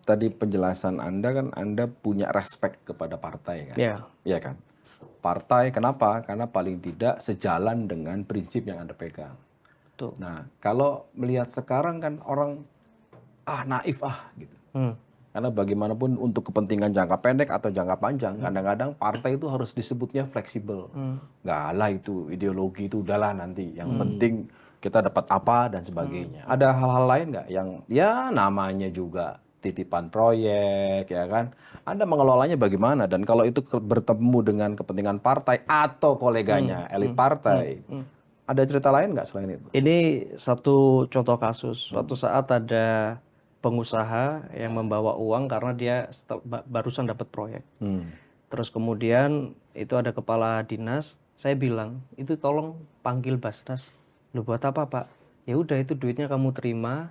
tadi penjelasan Anda kan Anda punya respect kepada partai kan? Ya. Iya kan? Partai kenapa? Karena paling tidak sejalan dengan prinsip yang Anda pegang. Betul. Nah, kalau melihat sekarang kan orang naif gitu. Karena bagaimanapun untuk kepentingan jangka pendek atau jangka panjang, kadang-kadang partai itu harus disebutnya fleksibel. Nggak lah itu ideologi itu udahlah nanti. Yang penting kita dapat apa dan sebagainya. Ada hal-hal lain nggak yang ya namanya juga titipan proyek ya kan? Anda mengelolanya bagaimana? Dan kalau itu bertemu dengan kepentingan partai atau koleganya elit partai, ada cerita lain nggak selain itu? Ini satu contoh kasus. Suatu saat ada pengusaha yang membawa uang karena dia barusan dapat proyek. Terus kemudian itu ada kepala dinas. Saya bilang, itu tolong panggil Basnas. Lu buat apa Pak? Ya udah itu duitnya kamu terima,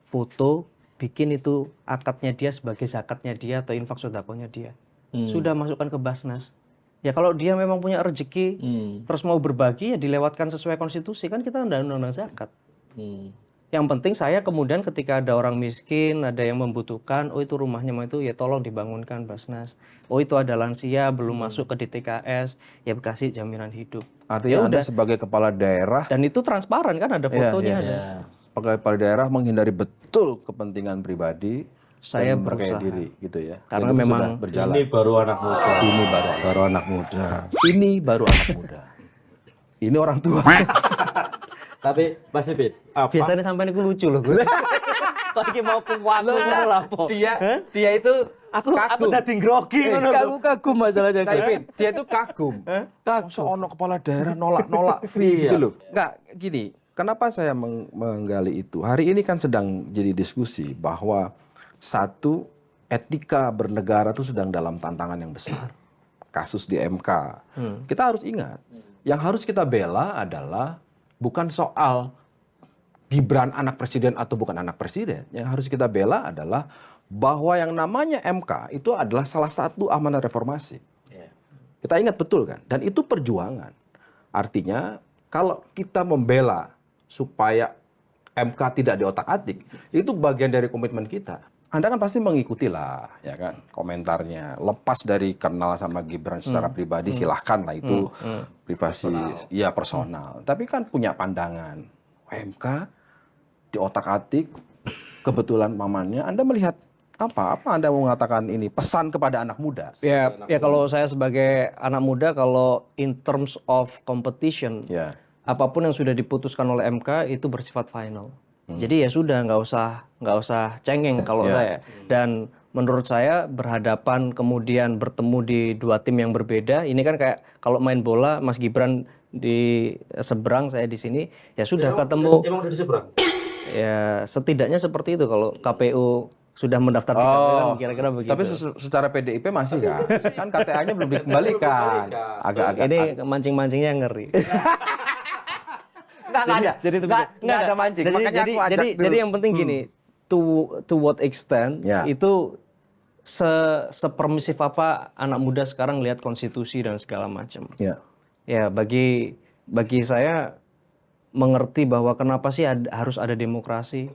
foto, bikin itu akadnya dia sebagai zakatnya dia atau infak sodakonya dia. Sudah masukkan ke Basnas. Ya kalau dia memang punya rezeki, terus mau berbagi ya dilewatkan sesuai konstitusi, kan kita undang-undang zakat. Yang penting saya kemudian ketika ada orang miskin, ada yang membutuhkan, oh itu rumahnya mau itu ya tolong dibangunkan Basnas. Oh itu ada lansia belum masuk ke DTKS, ya kasih jaminan hidup. Artinya Anda sebagai kepala daerah Dan itu transparan kan, ada fotonya ada. Sebagai kepala daerah menghindari betul kepentingan pribadi, Saya dan memperkaya berusaha. diri gitu ya. Karena Itu memang sudah berjalan. Ini baru anak muda. Ini baru anak muda. Ini baru anak muda. Ini orang tua. Tapi Mas Ipin, apa? biasanya sampai ini lucu loh Gus. Lagi mau kuat lapo. Dia itu Aku dadi grogi ngono lho. kagum masalahnya. Dia itu kagum. Masa ono kepala daerah nolak fee gitu loh. Enggak, gini. Kenapa saya menggali itu? Hari ini kan sedang jadi diskusi bahwa satu, etika bernegara itu sedang dalam tantangan yang besar. Kasus di MK. Kita harus ingat, yang harus kita bela adalah bukan soal Gibran anak presiden atau bukan anak presiden. Yang harus kita bela adalah bahwa yang namanya MK itu adalah salah satu amanat reformasi. Kita ingat betul kan? Dan itu perjuangan. Artinya kalau kita membela supaya MK tidak diotak-atik, itu bagian dari komitmen kita. Anda kan pasti mengikuti lah, ya kan, komentarnya. Lepas dari kenal sama Gibran secara pribadi, silahkan lah itu privasi, ya personal. Tapi kan punya pandangan, MK diotak-atik, kebetulan pamannya. Anda melihat apa Anda mau mengatakan ini pesan kepada anak muda? Ya kalau saya sebagai anak muda, kalau in terms of competition, apapun yang sudah diputuskan oleh MK itu bersifat final. Jadi ya sudah, nggak usah cengeng kalau saya. Dan menurut saya berhadapan kemudian bertemu di dua tim yang berbeda, ini kan kayak kalau main bola Mas Gibran di seberang, saya di sini, ya sudah ketemu. Emang udah di seberang? Ya setidaknya seperti itu kalau KPU sudah mendaftar di KPU kan kira-kira begitu. Tapi secara PDIP masih kan? Kan KTA-nya belum dikembalikan. Agak-agak. Ini mancing-mancingnya ngeri. Nggak ada mancing. Makanya aku ajak dulu. Jadi yang penting gini, to what extent itu sepermisif apa anak muda sekarang lihat konstitusi dan segala macam. Ya bagi saya mengerti bahwa kenapa sih harus ada demokrasi.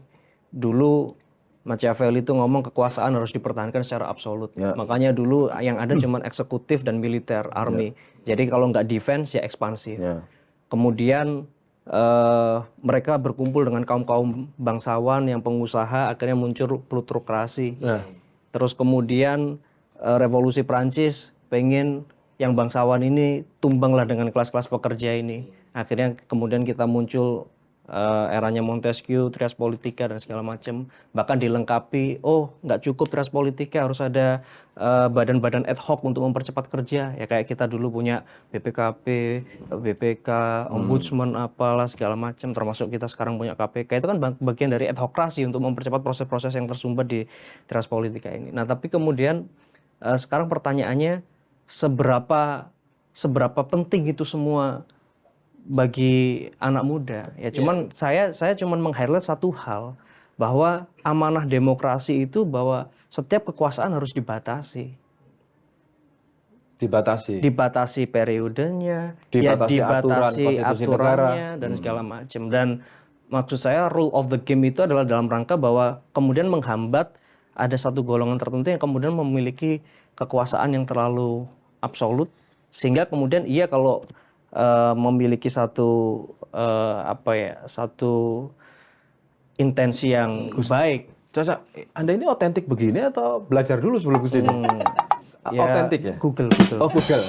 Dulu Machiavelli itu ngomong kekuasaan harus dipertahankan secara absolut. Makanya dulu yang ada cuma eksekutif dan militer, army. Jadi kalau nggak defense ya ekspansif. Kemudian mereka berkumpul dengan kaum-kaum bangsawan yang pengusaha, akhirnya muncul plutokrasi. Terus kemudian revolusi Prancis pengen yang bangsawan ini tumbanglah dengan kelas-kelas pekerja ini. Akhirnya kemudian kita muncul eranya Montesquieu, trias politika dan segala macam. Bahkan dilengkapi, nggak cukup trias politika, harus ada badan-badan ad hoc untuk mempercepat kerja. Ya kayak kita dulu punya BPKP, BPK, Ombudsman apalah segala macam. Termasuk kita sekarang punya KPK. Itu kan bagian dari adhokrasi untuk mempercepat proses-proses yang tersumbat di trias politika ini. Nah tapi kemudian sekarang pertanyaannya seberapa penting itu semua bagi anak muda. Ya cuman saya cuman meng-highlight satu hal, bahwa amanah demokrasi itu bahwa setiap kekuasaan harus dibatasi. Dibatasi periodenya, dibatasi aturannya dan segala macam. Dan maksud saya rule of the game itu adalah dalam rangka bahwa kemudian menghambat ada satu golongan tertentu yang kemudian memiliki kekuasaan yang terlalu absolut, sehingga kemudian ia kalau memiliki satu satu intensi yang baik. Caca, Anda ini otentik begini atau belajar dulu sebelum kesini? Ya, Otentik ya? Google. Oh, Google.